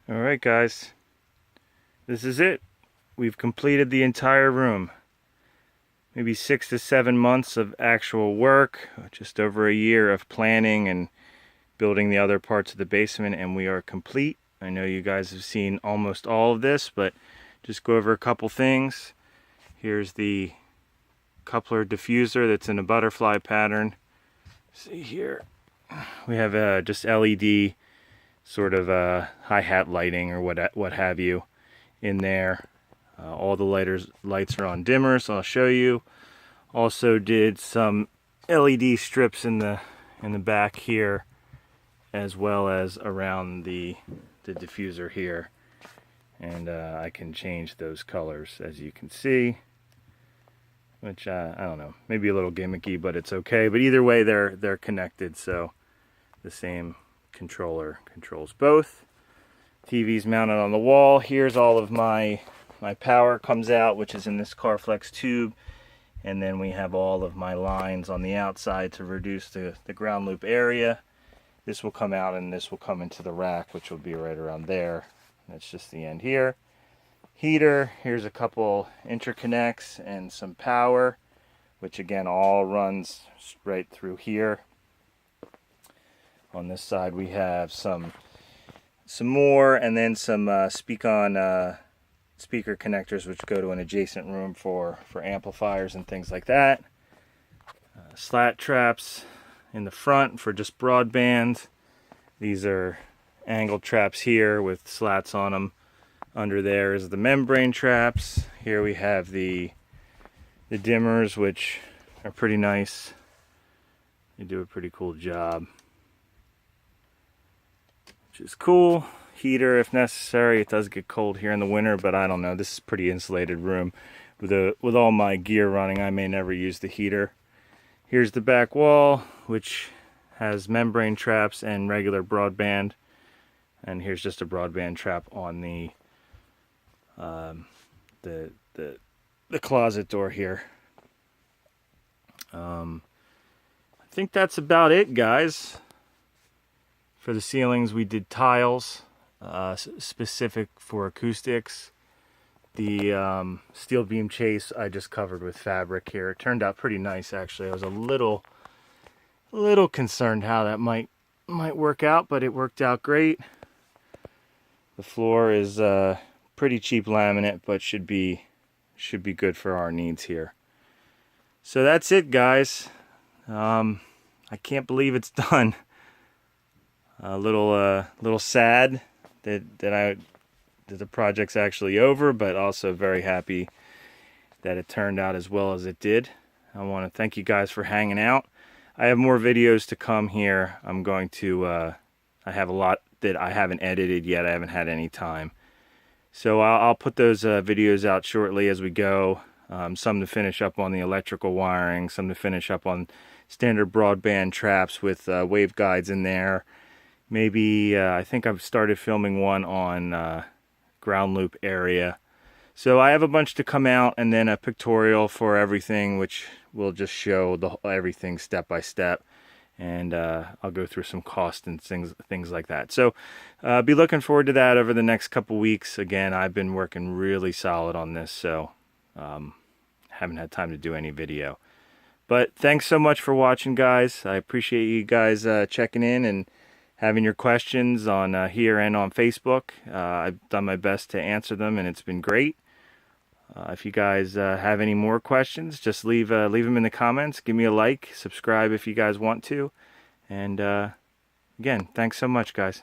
Alright guys, this is it. We've completed the entire room. Maybe 6 to 7 months of actual work, just over a year of planning and building the other parts of the basement, and we are complete. I know you guys have seen almost all of this, but just go over a couple things. Here's the coupler diffuser that's in a butterfly pattern. See here, we have just LED sort of hi-hat lighting or what have you in there. All the lights are on dimmer, so I'll show you. Also did some LED strips in the back here, as well as around the diffuser here, and I can change those colors, as you can see, which I don't know, maybe a little gimmicky, but it's okay. But either way, they're connected, so the same controller controls both. TV's mounted on the wall. Here's all of my power comes out, which is in this Carflex tube, and then we have all of my lines on the outside to reduce the ground loop area. This will come out and this will come into the rack, which will be right around there. That's just the end here. Heater, here's a couple interconnects and some power, which again all runs right through here. On this side we have some more, and then some speaker connectors, which go to an adjacent room for amplifiers and things like that. Slat traps in the front for just broadband. These are angled traps here with slats on them. Under there is the membrane traps. Here we have the dimmers, which are pretty nice. They do a pretty cool job, which is cool. Heater if necessary. It does get cold here in the winter, but I don't know. This is a pretty insulated room. With all my gear running, I may never use the heater. Here's the back wall, which has membrane traps and regular broadband. And here's just a broadband trap on the closet door here. I think that's about it, guys. For the ceilings, we did tiles, specific for acoustics. The steel beam chase I just covered with fabric here. It turned out pretty nice, actually. I was a little concerned how that might work out, but it worked out great. The floor is pretty cheap laminate, but should be good for our needs here. So that's it, guys. I can't believe it's done. A little sad that the project's actually over, but also very happy that it turned out as well as it did. I want to thank you guys for hanging out. I have more videos to come here. I'm going to I have a lot that I haven't edited yet. I haven't had any time, so I'll put those videos out shortly as we go. Some to finish up on the electrical wiring, some to finish up on standard broadband traps with waveguides in there. Maybe I think I've started filming one on ground loop area. So I have a bunch to come out, and then a pictorial for everything, which will just show everything step by step, and I'll go through some cost and things like that. So be looking forward to that over the next couple weeks. Again, I've been working really solid on this, so haven't had time to do any video. But thanks so much for watching, guys. I appreciate you guys checking in and having your questions on here and on Facebook. I've done my best to answer them, and it's been great. If you guys have any more questions, just leave them in the comments. Give me a like, subscribe if you guys want to. And again, thanks so much, guys.